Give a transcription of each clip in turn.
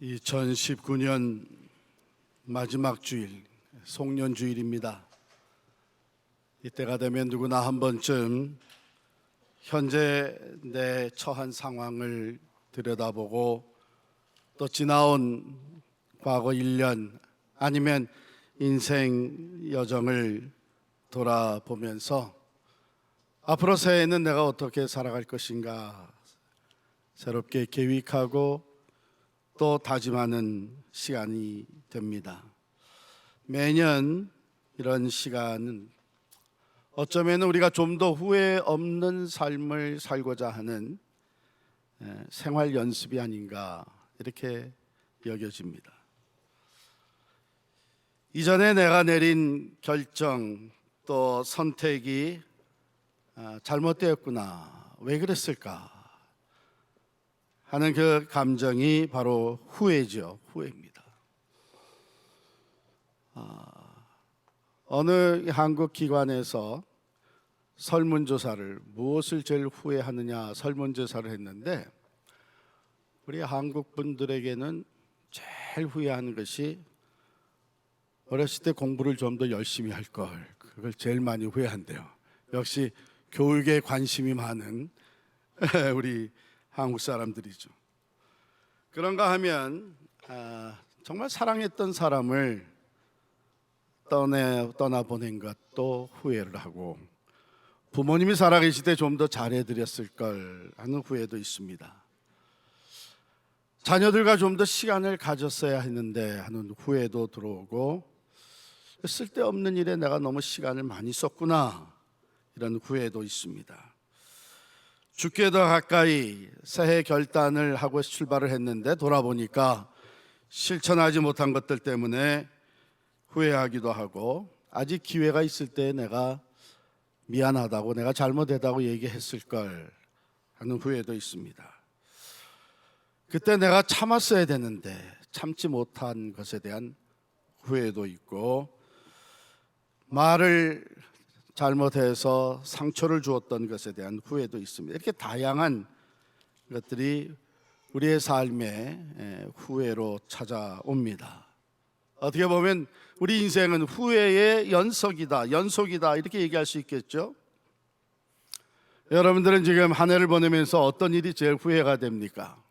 2019년 마지막 주일, 송년주일입니다. 이때가 되면 누구나 한 번쯤 현재 내 처한 상황을 들여다보고 또 지나온 과거 1년 아니면 인생 여정을 돌아보면서 앞으로 새해에는 내가 어떻게 살아갈 것인가 새롭게 계획하고 또 다짐하는 시간이 됩니다. 매년 이런 시간은 어쩌면 우리가 좀 더 후회 없는 삶을 살고자 하는 생활 연습이 아닌가 이렇게 여겨집니다. 이전에 내가 내린 결정 또 선택이 잘못되었구나, 왜 그랬을까 하는 그 감정이 바로 후회죠. 후회입니다. 어느 한국 기관에서 설문조사를 무엇을 제일 후회하느냐 설문조사를 했는데 우리 한국 분들에게는 제일 후회하는 것이 어렸을 때 공부를 좀 더 열심히 할 걸, 그걸 제일 많이 후회한대요. 역시 교육에 관심이 많은 우리 한국 사람들이죠. 그런가 하면 정말 사랑했던 사람을 떠나보낸 것도 후회를 하고 부모님이 살아계실 때 좀 더 잘해드렸을 걸 하는 후회도 있습니다. 자녀들과 좀 더 시간을 가졌어야 했는데 하는 후회도 들어오고 쓸데없는 일에 내가 너무 시간을 많이 썼구나 이런 후회도 있습니다. 죽게 더 가까이 새해 결단을 하고 출발을 했는데 돌아보니까 실천하지 못한 것들 때문에 후회하기도 하고 아직 기회가 있을 때 내가 미안하다고 내가 잘못했다고 얘기했을 걸 하는 후회도 있습니다. 그때 내가 참았어야 되는데 참지 못한 것에 대한 후회도 있고 말을 잘못해서 상처를 주었던 것에 대한 후회도 있습니다. 이렇게 다양한 것들이 우리의 삶에 후회로 찾아옵니다. 어떻게 보면 우리 인생은 후회의 연속이다 이렇게 얘기할 수 있겠죠. 여러분들은 지금 한 해를 보내면서 어떤 일이 제일 후회가 됩니까?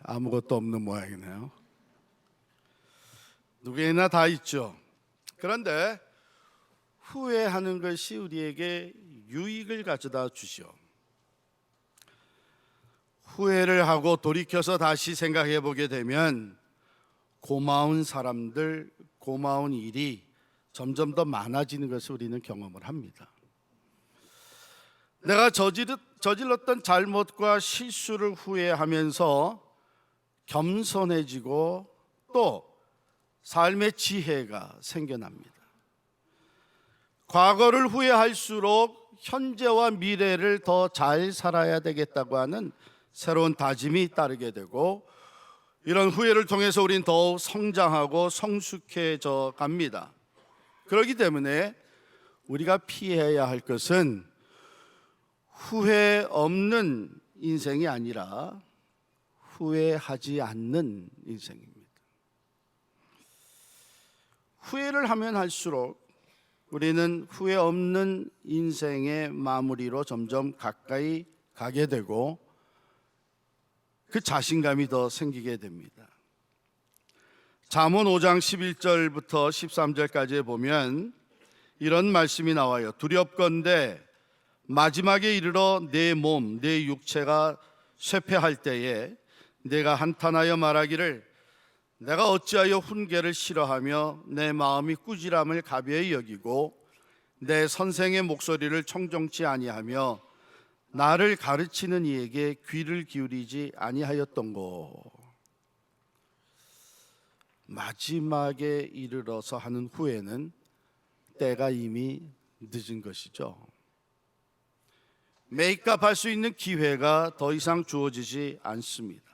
아무것도 없는 모양이네요. 누구에나 다 있죠. 그런데 후회하는 것이 우리에게 유익을 가져다 주죠. 후회를 하고 돌이켜서 다시 생각해 보게 되면 고마운 사람들, 고마운 일이 점점 더 많아지는 것을 우리는 경험을 합니다. 내가 저질렀던 잘못과 실수를 후회하면서 겸손해지고 또 삶의 지혜가 생겨납니다. 과거를 후회할수록 현재와 미래를 더 잘 살아야 되겠다고 하는 새로운 다짐이 따르게 되고 이런 후회를 통해서 우리는 더욱 성장하고 성숙해져 갑니다. 그렇기 때문에 우리가 피해야 할 것은 후회 없는 인생이 아니라 후회하지 않는 인생입니다. 후회를 하면 할수록 우리는 후회 없는 인생의 마무리로 점점 가까이 가게 되고 그 자신감이 더 생기게 됩니다. 잠언 5장 11절부터 13절까지에 보면 이런 말씀이 나와요. 두렵건대 마지막에 이르러 내 몸, 내 육체가 쇠폐할 때에 내가 한탄하여 말하기를 내가 어찌하여 훈계를 싫어하며 내 마음이 꾸지람을 가벼이 여기고 내 선생의 목소리를 청종치 아니하며 나를 가르치는 이에게 귀를 기울이지 아니하였던고. 마지막에 이르러서 하는 후회는 때가 이미 늦은 것이죠. 메이크업 할 수 있는 기회가 더 이상 주어지지 않습니다.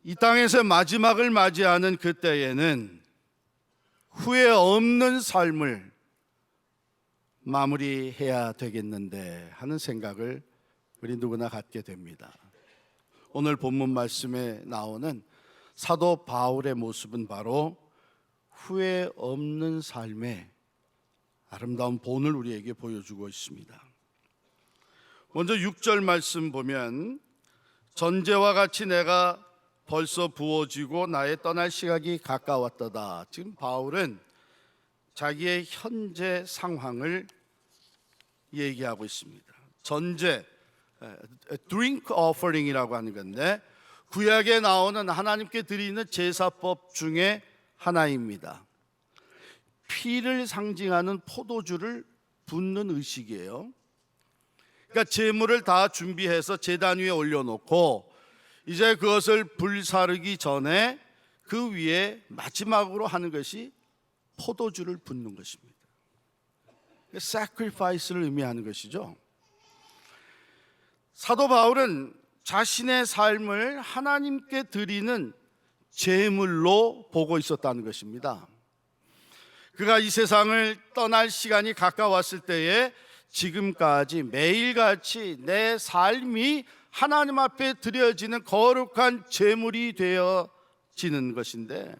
이 땅에서 마지막을 맞이하는 그때에는 후회 없는 삶을 마무리해야 되겠는데 하는 생각을 우리 누구나 갖게 됩니다. 오늘 본문 말씀에 나오는 사도 바울의 모습은 바로 후회 없는 삶의 아름다운 본을 우리에게 보여주고 있습니다. 먼저 6절 말씀 보면 전제와 같이 내가 벌써 부어지고 나의 떠날 시각이 가까웠도다. 지금 바울은 자기의 현재 상황을 얘기하고 있습니다. 전제, drink offering이라고 하는 건데 구약에 나오는 하나님께 드리는 제사법 중에 하나입니다. 피를 상징하는 포도주를 붓는 의식이에요. 그러니까 제물을 다 준비해서 제단 위에 올려놓고 이제 그것을 불사르기 전에 그 위에 마지막으로 하는 것이 포도주를 붓는 것입니다. sacrifice를 의미하는 것이죠. 사도 바울은 자신의 삶을 하나님께 드리는 제물로 보고 있었다는 것입니다. 그가 이 세상을 떠날 시간이 가까웠을 때에 지금까지 매일같이 내 삶이 하나님 앞에 드려지는 거룩한 제물이 되어지는 것인데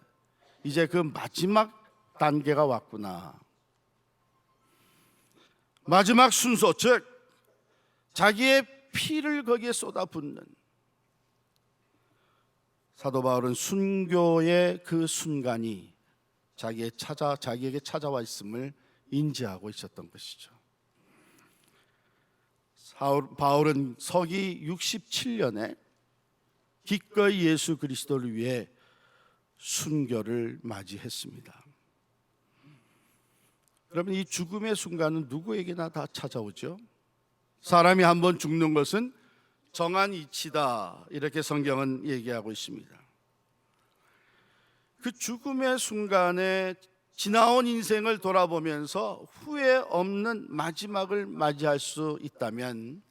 이제 그 마지막 단계가 왔구나. 마지막 순서, 즉 자기의 피를 거기에 쏟아붓는 사도 바울은 순교의 그 순간이 자기에게 찾아와 있음을 인지하고 있었던 것이죠. 바울은 서기 67년에 기꺼이 예수 그리스도를 위해 순교를 맞이했습니다. 여러분, 이 죽음의 순간은 누구에게나 다 찾아오죠. 사람이 한번 죽는 것은 정한 이치다, 이렇게 성경은 얘기하고 있습니다. 그 죽음의 순간에 지나온 인생을 돌아보면서 후회 없는 마지막을 맞이할 수 있다면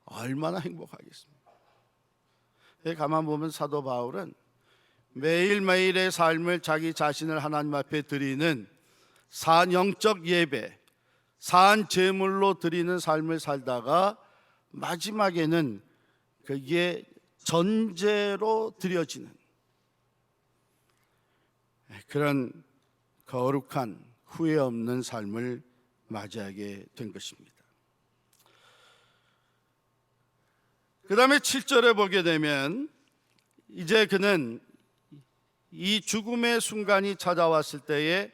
얼마나 행복하겠습니까? 가만 보면 사도 바울은 매일매일의 삶을 자기 자신을 하나님 앞에 드리는 영적 예배, 산 제물로 드리는 삶을 살다가 마지막에는 그게 전제로 드려지는 그런 거룩한 후회 없는 삶을 맞이하게 된 것입니다. 그 다음에 7절에 보게 되면 이제 그는 이 죽음의 순간이 찾아왔을 때에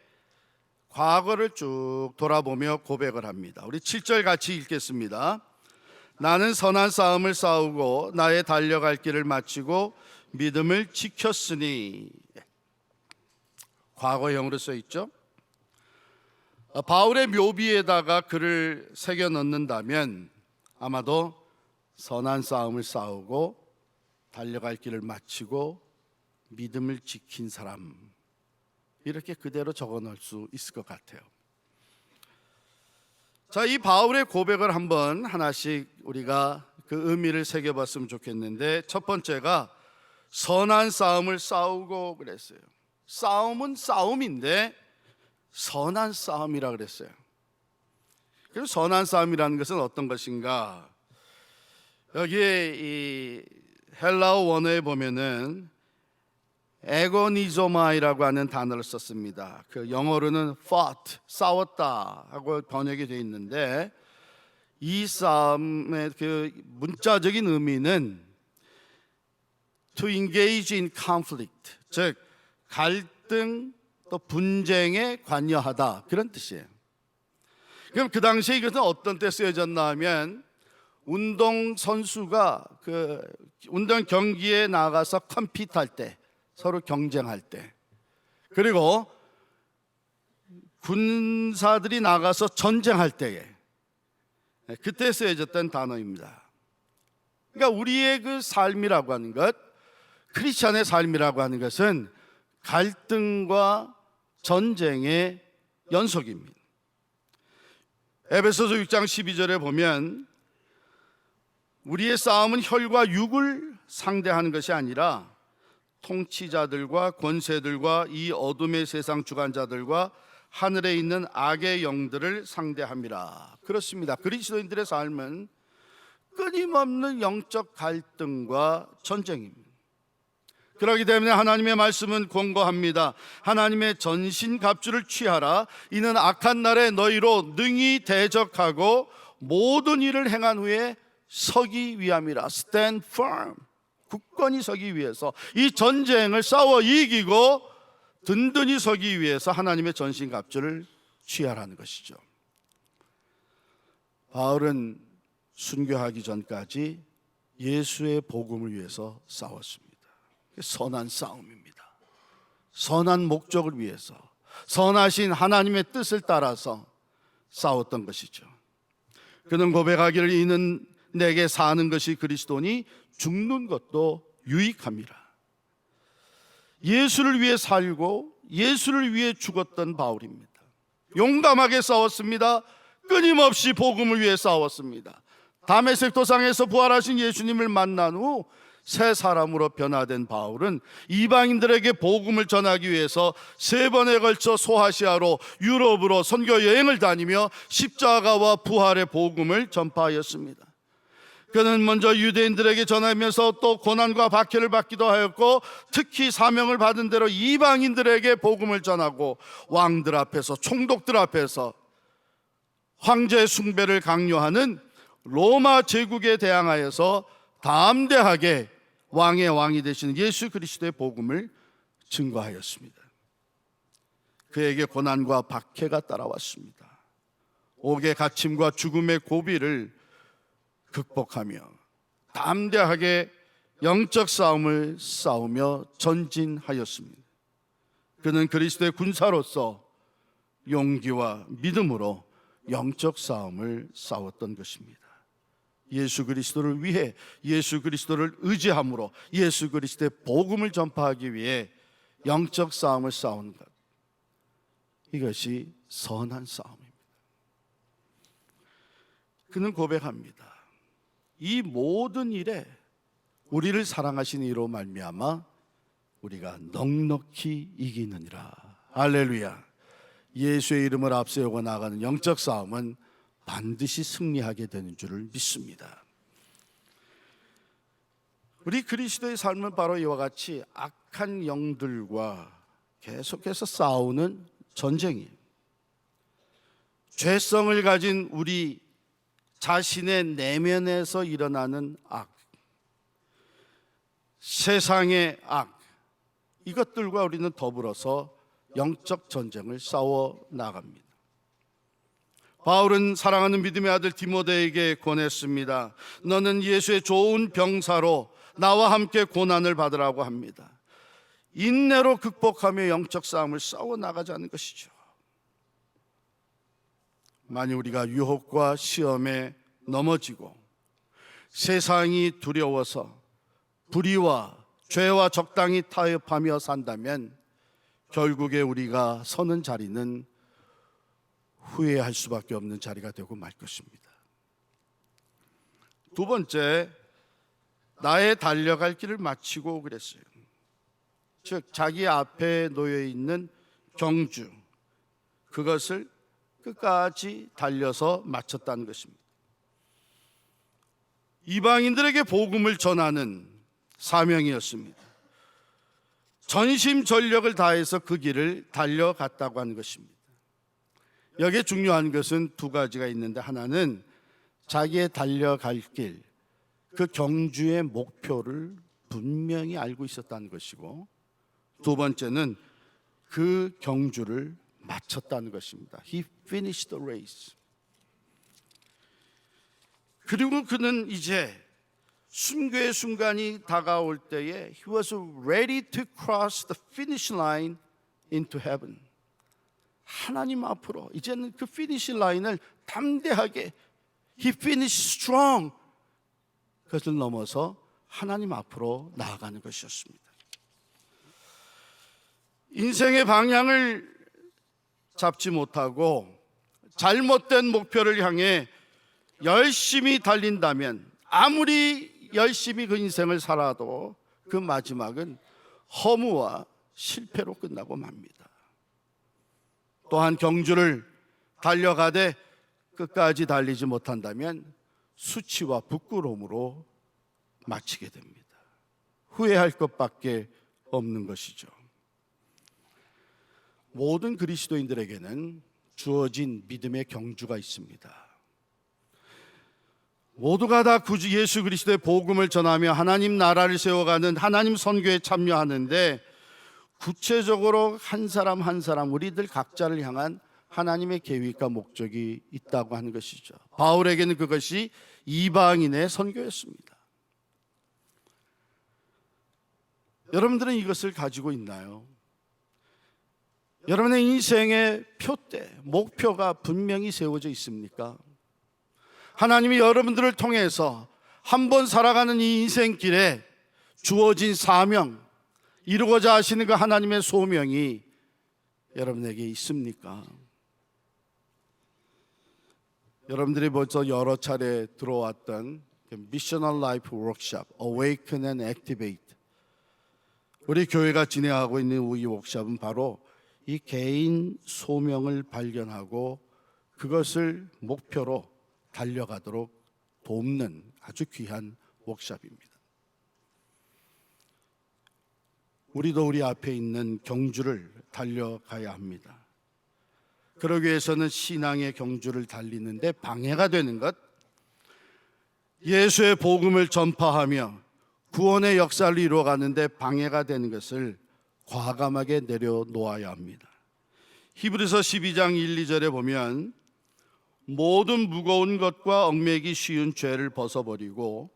과거를 쭉 돌아보며 고백을 합니다. 우리 7절 같이 읽겠습니다. 나는 선한 싸움을 싸우고 나의 달려갈 길을 마치고 믿음을 지켰으니. 과거형으로 써 있죠. 바울의 묘비에다가 글을 새겨 넣는다면 아마도 선한 싸움을 싸우고 달려갈 길을 마치고 믿음을 지킨 사람, 이렇게 그대로 적어 놓을 수 있을 것 같아요. 자, 이 바울의 고백을 한번 하나씩 우리가 그 의미를 새겨봤으면 좋겠는데, 첫 번째가 선한 싸움을 싸우고 그랬어요. 싸움은 싸움인데 선한 싸움이라 그랬어요. 그럼 선한 싸움이라는 것은 어떤 것인가? 여기에 이 헬라어 원어에 보면은 에고니조마이라고 하는 단어를 썼습니다. 그 영어로는 fought, 싸웠다 하고 번역이 되어 있는데, 이 싸움의 그 문자적인 의미는 to engage in conflict, 즉 갈등 또 분쟁에 관여하다, 그런 뜻이에요. 그럼 그 당시에 이것은 어떤 때 쓰여졌나 하면 운동 선수가 그 운동 경기에 나가서 컴피트할 때, 서로 경쟁할 때, 그리고 군사들이 나가서 전쟁할 때에, 그때 쓰여졌던 단어입니다. 그러니까 우리의 그 삶이라고 하는 것, 크리스천의 삶이라고 하는 것은 갈등과 전쟁의 연속입니다. 에베소서 6장 12절에 보면 우리의 싸움은 혈과 육을 상대하는 것이 아니라 통치자들과 권세들과 이 어둠의 세상 주관자들과 하늘에 있는 악의 영들을 상대함이라. 그렇습니다. 그리스도인들의 삶은 끊임없는 영적 갈등과 전쟁입니다. 그렇기 때문에 하나님의 말씀은 권고합니다. 하나님의 전신갑주를 취하라. 이는 악한 날에 너희로 능히 대적하고 모든 일을 행한 후에 서기 위함이라. Stand firm. 굳건히 서기 위해서, 이 전쟁을 싸워 이기고 든든히 서기 위해서 하나님의 전신갑주를 취하라는 것이죠. 바울은 순교하기 전까지 예수의 복음을 위해서 싸웠습니다. 선한 싸움입니다. 선한 목적을 위해서, 선하신 하나님의 뜻을 따라서 싸웠던 것이죠. 그는 고백하기를 이는 내게 사는 것이 그리스도니 죽는 것도 유익함이라. 예수를 위해 살고 예수를 위해 죽었던 바울입니다. 용감하게 싸웠습니다. 끊임없이 복음을 위해 싸웠습니다. 다메섹 도상에서 부활하신 예수님을 만난 후 새 사람으로 변화된 바울은 이방인들에게 복음을 전하기 위해서 3번에 걸쳐 소아시아로 유럽으로 선교 여행을 다니며 십자가와 부활의 복음을 전파하였습니다. 그는 먼저 유대인들에게 전하면서 또 고난과 박해를 받기도 하였고, 특히 사명을 받은 대로 이방인들에게 복음을 전하고 왕들 앞에서, 총독들 앞에서 황제 숭배를 강요하는 로마 제국에 대항하여서 담대하게 왕의 왕이 되시는 예수 그리스도의 복음을 증거하였습니다. 그에게 고난과 박해가 따라왔습니다. 옥의 갇힘과 죽음의 고비를 극복하며 담대하게 영적 싸움을 싸우며 전진하였습니다. 그는 그리스도의 군사로서 용기와 믿음으로 영적 싸움을 싸웠던 것입니다. 예수 그리스도를 위해, 예수 그리스도를 의지함으로 예수 그리스도의 복음을 전파하기 위해 영적 싸움을 싸우는 것, 이것이 선한 싸움입니다. 그는 고백합니다. 이 모든 일에 우리를 사랑하신 이로 말미암아 우리가 넉넉히 이기느니라. 할렐루야. 예수의 이름을 앞세우고 나가는 영적 싸움은 반드시 승리하게 되는 줄을 믿습니다. 우리 그리스도의 삶은 바로 이와 같이 악한 영들과 계속해서 싸우는 전쟁이에요. 죄성을 가진 우리 자신의 내면에서 일어나는 악, 세상의 악, 이것들과 우리는 더불어서 영적 전쟁을 싸워 나갑니다. 바울은 사랑하는 믿음의 아들 디모데에게 권했습니다. 너는 예수의 좋은 병사로 나와 함께 고난을 받으라고 합니다. 인내로 극복하며 영적 싸움을 싸워 나가자는 것이죠. 만일 우리가 유혹과 시험에 넘어지고 세상이 두려워서 불의와 죄와 적당히 타협하며 산다면 결국에 우리가 서는 자리는 후회할 수밖에 없는 자리가 되고 말 것입니다. 두 번째, 나의 달려갈 길을 마치고 그랬어요. 즉 자기 앞에 놓여 있는 경주, 그것을 끝까지 달려서 마쳤다는 것입니다. 이방인들에게 복음을 전하는 사명이었습니다. 전심전력을 다해서 그 길을 달려갔다고 하는 것입니다. 여기에 중요한 것은 두 가지가 있는데, 하나는 자기의 달려갈 길, 그 경주의 목표를 분명히 알고 있었다는 것이고, 두 번째는 그 경주를 마쳤다는 것입니다. He finished the race. 그리고 그는 이제 순교의 순간이 다가올 때에 He was ready to cross the finish line into heaven. 하나님 앞으로 이제는 그 피니시 라인을 담대하게 He finished strong, 그것을 넘어서 하나님 앞으로 나아가는 것이었습니다. 인생의 방향을 잡지 못하고 잘못된 목표를 향해 열심히 달린다면 아무리 열심히 그 인생을 살아도 그 마지막은 허무와 실패로 끝나고 맙니다. 또한 경주를 달려가되 끝까지 달리지 못한다면 수치와 부끄러움으로 마치게 됩니다. 후회할 것밖에 없는 것이죠. 모든 그리스도인들에게는 주어진 믿음의 경주가 있습니다. 모두가 다 굳이 예수 그리스도의 복음을 전하며 하나님 나라를 세워가는 하나님 선교에 참여하는데, 구체적으로 한 사람 한 사람 우리들 각자를 향한 하나님의 계획과 목적이 있다고 하는 것이죠. 바울에게는 그것이 이방인의 선교였습니다. 여러분들은 이것을 가지고 있나요? 여러분의 인생의 표대, 목표가 분명히 세워져 있습니까? 하나님이 여러분들을 통해서 한 번 살아가는 이 인생길에 주어진 사명, 이루고자 하시는 그 하나님의 소명이 여러분에게 있습니까? 여러분들이 벌써 여러 차례 들어왔던 미셔널 라이프 워크숍, Awaken and Activate, 우리 교회가 진행하고 있는 이 워크숍은 바로 이 개인 소명을 발견하고 그것을 목표로 달려가도록 돕는 아주 귀한 워크숍입니다. 우리도 우리 앞에 있는 경주를 달려가야 합니다. 그러기 위해서는 신앙의 경주를 달리는데 방해가 되는 것, 예수의 복음을 전파하며 구원의 역사를 이루어가는데 방해가 되는 것을 과감하게 내려놓아야 합니다. 히브리서 12장 1, 2절에 보면 모든 무거운 것과 얽매기 쉬운 죄를 벗어버리고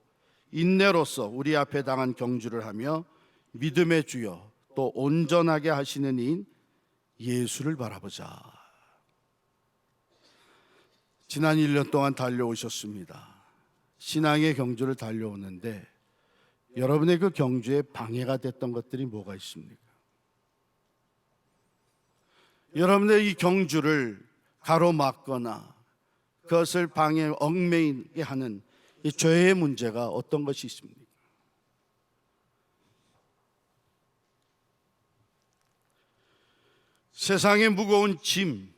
인내로서 우리 앞에 당한 경주를 하며 믿음의 주여 또 온전하게 하시는 이인 예수를 바라보자. 지난 1년 동안 달려오셨습니다. 신앙의 경주를 달려오는데 여러분의 그 경주에 방해가 됐던 것들이 뭐가 있습니까? 여러분의 이 경주를 가로막거나 그것을 방해, 얽매이게 하는 이 죄의 문제가 어떤 것이 있습니까? 세상의 무거운 짐,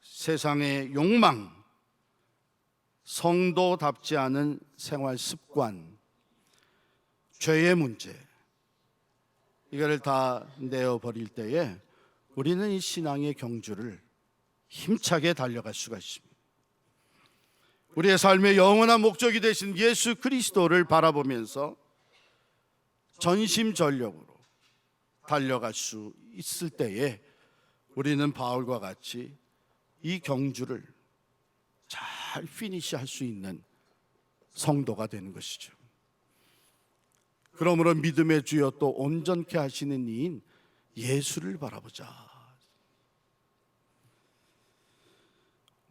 세상의 욕망, 성도답지 않은 생활 습관, 죄의 문제, 이거를 다 내어버릴 때에 우리는 이 신앙의 경주를 힘차게 달려갈 수가 있습니다. 우리의 삶의 영원한 목적이 되신 예수 그리스도를 바라보면서 전심전력으로 달려갈 수 있을 때에 우리는 바울과 같이 이 경주를 잘 피니시할 수 있는 성도가 되는 것이죠. 그러므로 믿음의 주여 또 온전케 하시는 이인 예수를 바라보자.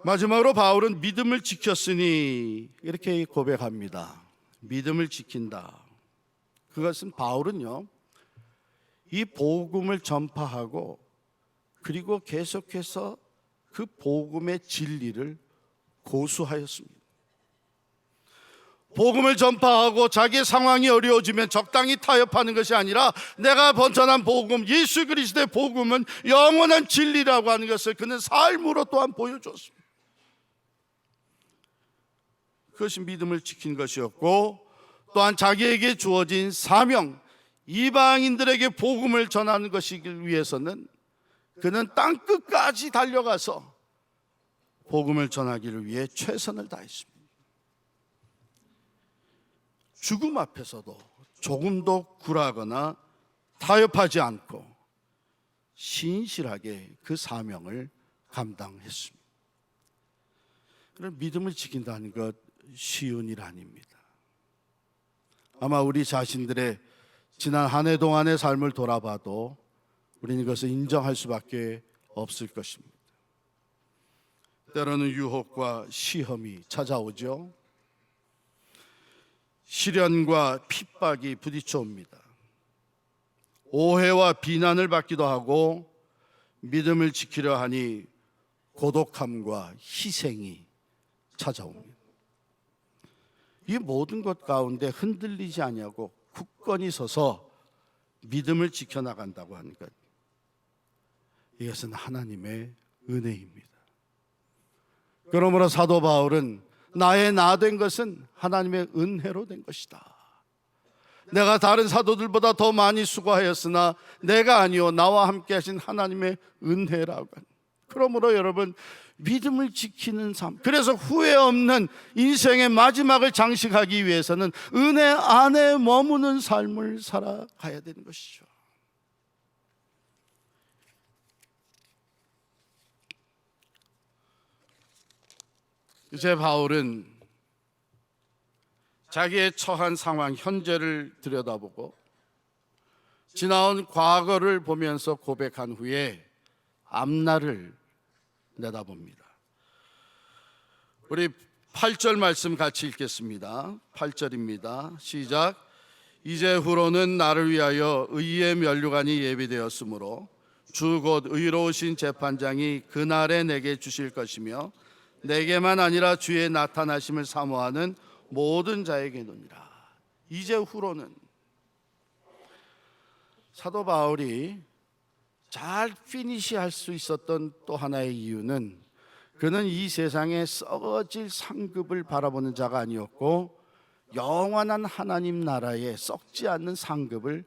마지막으로 바울은 믿음을 지켰으니 이렇게 고백합니다. 믿음을 지킨다. 그것은 바울은요, 이 복음을 전파하고 그리고 계속해서 그 복음의 진리를 고수하였습니다. 복음을 전파하고 자기의 상황이 어려워지면 적당히 타협하는 것이 아니라 내가 전한 복음, 예수 그리스도의 복음은 영원한 진리라고 하는 것을 그는 삶으로 또한 보여줬습니다. 그것이 믿음을 지킨 것이었고, 또한 자기에게 주어진 사명, 이방인들에게 복음을 전하는 것이기 위해서는 그는 땅끝까지 달려가서 복음을 전하기를 위해 최선을 다했습니다. 죽음 앞에서도 조금도 굴하거나 타협하지 않고 신실하게 그 사명을 감당했습니다. 그럼 믿음을 지킨다는 것 쉬운 일 아닙니다. 아마 우리 자신들의 지난 한 해 동안의 삶을 돌아봐도 우리는 이것을 인정할 수밖에 없을 것입니다. 때로는 유혹과 시험이 찾아오죠. 시련과 핍박이 부딪혀 옵니다. 오해와 비난을 받기도 하고 믿음을 지키려 하니 고독함과 희생이 찾아옵니다. 이 모든 것 가운데 흔들리지 아니하고 굳건히 서서 믿음을 지켜나간다고 하는 것, 이것은 하나님의 은혜입니다. 그러므로 사도 바울은 나의 나 된 것은 하나님의 은혜로 된 것이다. 내가 다른 사도들보다 더 많이 수고하였으나 내가 아니요 나와 함께 하신 하나님의 은혜라고. 그러므로 여러분, 믿음을 지키는 삶, 그래서 후회 없는 인생의 마지막을 장식하기 위해서는 은혜 안에 머무는 삶을 살아가야 되는 것이죠. 이제 바울은 자기의 처한 상황, 현재를 들여다보고 지나온 과거를 보면서 고백한 후에 앞날을 내다봅니다. 우리 8절 말씀 같이 읽겠습니다. 8절입니다. 시작. 이제후로는 나를 위하여 의의 면류관이 예비되었으므로 주 곧 의로우신 재판장이 그날에 내게 주실 것이며 내게만 아니라 주의 나타나심을 사모하는 모든 자에게노니라. 이제후로는, 사도 바울이 잘 피니시할 수 있었던 또 하나의 이유는 그는 이 세상에 썩어질 상급을 바라보는 자가 아니었고 영원한 하나님 나라에 썩지 않는 상급을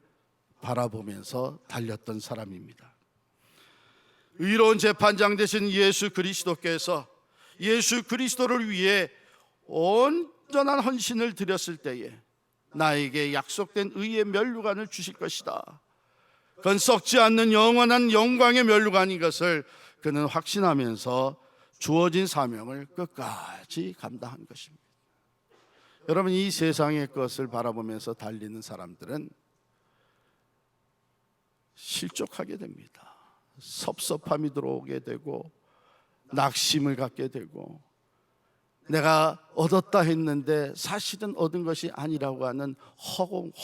바라보면서 달렸던 사람입니다. 의로운 재판장 되신 예수 그리스도께서 예수 그리스도를 위해 온전한 헌신을 드렸을 때에 나에게 약속된 의의 면류관을 주실 것이다. 그건 썩지 않는 영원한 영광의 면류관인 것을 그는 확신하면서 주어진 사명을 끝까지 감당한 것입니다. 여러분, 이 세상의 것을 바라보면서 달리는 사람들은 실족하게 됩니다. 섭섭함이 들어오게 되고 낙심을 갖게 되고 내가 얻었다 했는데 사실은 얻은 것이 아니라고 하는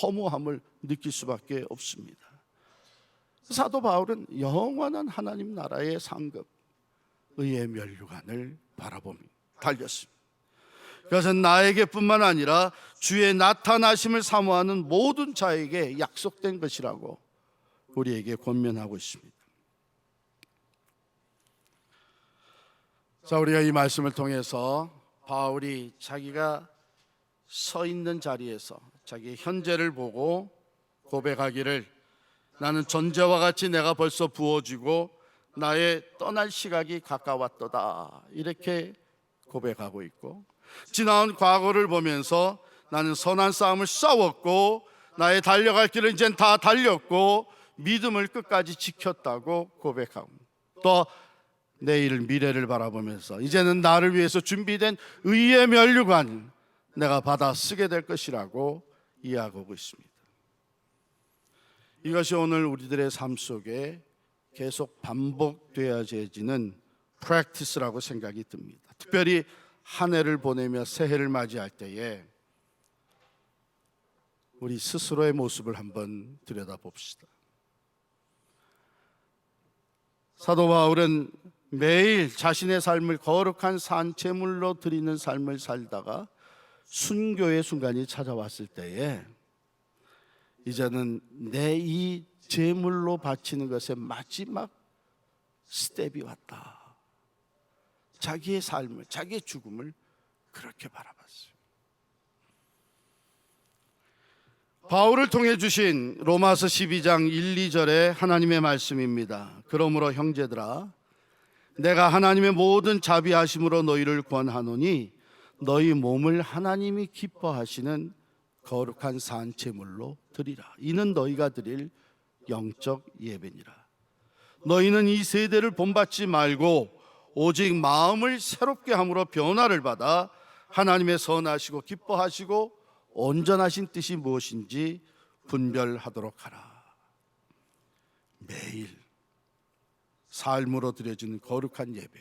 허무함을 느낄 수밖에 없습니다. 사도 바울은 영원한 하나님 나라의 상급, 의의 면류관을 바라보며 달렸습니다. 그것은 나에게뿐만 아니라 주의 나타나심을 사모하는 모든 자에게 약속된 것이라고 우리에게 권면하고 있습니다. 자, 우리가 이 말씀을 통해서 바울이 자기가 서 있는 자리에서 자기의 현재를 보고 고백하기를 나는 전제와 같이 내가 벌써 부어지고 나의 떠날 시각이 가까웠도다, 이렇게 고백하고 있고, 지나온 과거를 보면서 나는 선한 싸움을 싸웠고 나의 달려갈 길을 이젠 다 달렸고 믿음을 끝까지 지켰다고 고백하고, 또 내일 미래를 바라보면서 이제는 나를 위해서 준비된 의의 면류관 내가 받아 쓰게 될 것이라고 이야기하고 있습니다. 이것이 오늘 우리들의 삶 속에 계속 반복되어지는 프랙티스라고 생각이 듭니다. 특별히 한 해를 보내며 새해를 맞이할 때에 우리 스스로의 모습을 한번 들여다봅시다. 사도 바울은 매일 자신의 삶을 거룩한 산 제물로 드리는 삶을 살다가 순교의 순간이 찾아왔을 때에 이제는 내 이 제물로 바치는 것의 마지막 스텝이 왔다. 자기의 삶을, 자기의 죽음을 그렇게 바라봤어요. 바울을 통해 주신 로마서 12장 1, 2절의 하나님의 말씀입니다. 그러므로 형제들아, 내가 하나님의 모든 자비하심으로 너희를 권하노니 너희 몸을 하나님이 기뻐하시는 거룩한 산 제물로 드리라. 이는 너희가 드릴 영적 예배니라. 너희는 이 세대를 본받지 말고 오직 마음을 새롭게 함으로 변화를 받아 하나님의 선하시고 기뻐하시고 온전하신 뜻이 무엇인지 분별하도록 하라. 매일 삶으로 드려지는 거룩한 예배,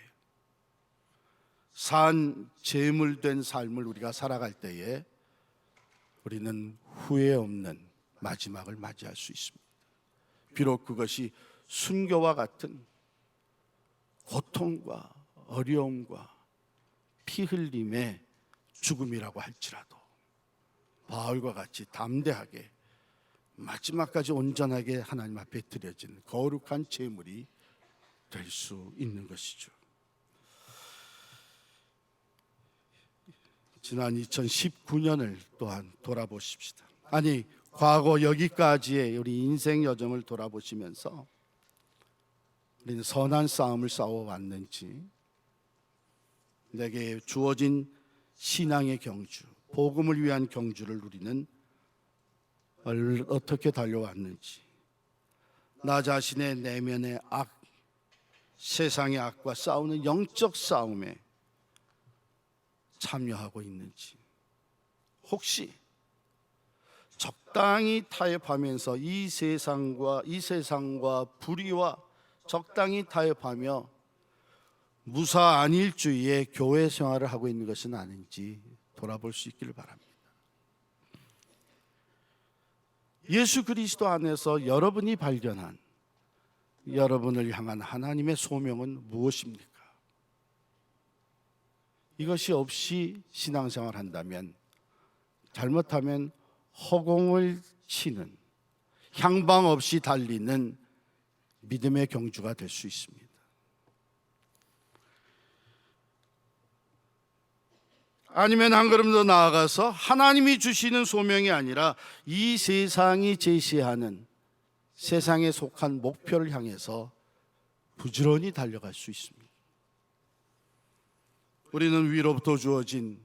산 제물된 삶을 우리가 살아갈 때에 우리는 후회 없는 마지막을 맞이할 수 있습니다. 비록 그것이 순교와 같은 고통과 어려움과 피 흘림의 죽음이라고 할지라도 바울과 같이 담대하게 마지막까지 온전하게 하나님 앞에 드려진 거룩한 제물이 될 수 있는 것이죠. 지난 2019년을 또한 돌아보십시다. 아니, 과거 여기까지의 우리 인생 여정을 돌아보시면서 우리는 선한 싸움을 싸워왔는지, 내게 주어진 신앙의 경주, 복음을 위한 경주를 우리는 어떻게 달려왔는지, 나 자신의 내면의 악, 세상의 악과 싸우는 영적 싸움에 참여하고 있는지, 혹시 적당히 타협하면서 이 세상과 불의와 적당히 타협하며 무사 안일주의의 교회 생활을 하고 있는 것은 아닌지 돌아볼 수 있기를 바랍니다. 예수 그리스도 안에서 여러분이 발견한 여러분을 향한 하나님의 소명은 무엇입니까? 이것이 없이 신앙생활 한다면, 잘못하면 허공을 치는, 향방 없이 달리는 믿음의 경주가 될 수 있습니다. 아니면 한 걸음 더 나아가서 하나님이 주시는 소명이 아니라 이 세상이 제시하는 세상에 속한 목표를 향해서 부지런히 달려갈 수 있습니다. 우리는 위로부터 주어진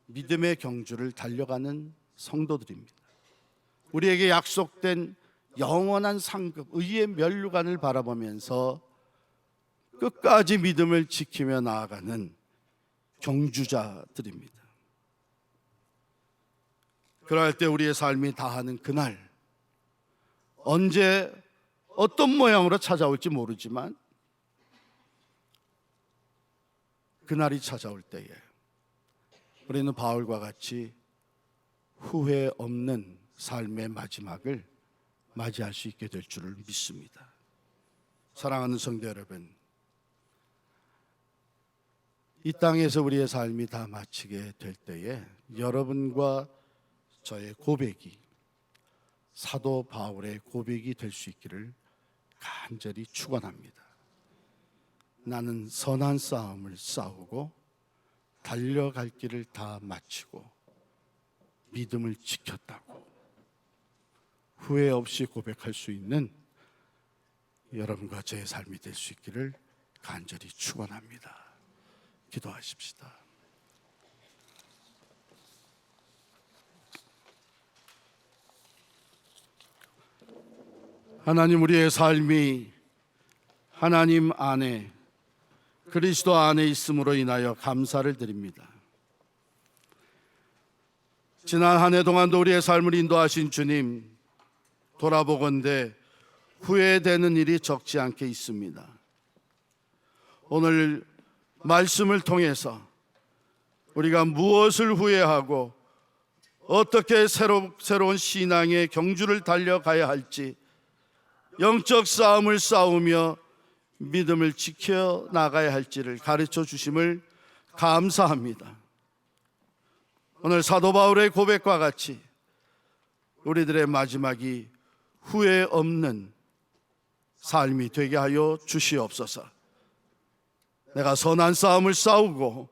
믿음의 경주를 달려가는 성도들입니다. 우리에게 약속된 영원한 상급, 의의 면류관을 바라보면서 끝까지 믿음을 지키며 나아가는 경주자들입니다. 그럴 때 우리의 삶이 다하는 그날, 언제 어떤 모양으로 찾아올지 모르지만 그날이 찾아올 때에 우리는 바울과 같이 후회 없는 삶의 마지막을 맞이할 수 있게 될 줄을 믿습니다. 사랑하는 성도 여러분, 이 땅에서 우리의 삶이 다 마치게 될 때에 여러분과 저의 고백이 사도 바울의 고백이 될 수 있기를 간절히 축원합니다. 나는 선한 싸움을 싸우고 달려갈 길을 다 마치고 믿음을 지켰다고 후회 없이 고백할 수 있는 여러분과 저의 삶이 될 수 있기를 간절히 축원합니다. 기도하십시다. 하나님, 우리의 삶이 하나님 안에, 그리스도 안에 있음으로 인하여 감사를 드립니다. 지난 한 해 동안도 우리의 삶을 인도하신 주님, 돌아보건대 후회되는 일이 적지 않게 있습니다. 오늘 말씀을 통해서 우리가 무엇을 후회하고 어떻게 새로운 신앙의 경주를 달려가야 할지, 영적 싸움을 싸우며 믿음을 지켜 나가야 할지를 가르쳐 주심을 감사합니다. 오늘 사도 바울의 고백과 같이 우리들의 마지막이 후회 없는 삶이 되게 하여 주시옵소서. 내가 선한 싸움을 싸우고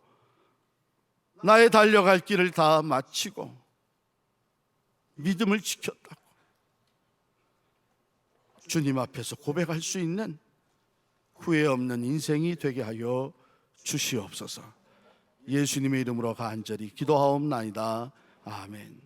나의 달려갈 길을 다 마치고 믿음을 지켰다고 주님 앞에서 고백할 수 있는 후회 없는 인생이 되게 하여 주시옵소서. 예수님의 이름으로 간절히 기도하옵나이다. 아멘.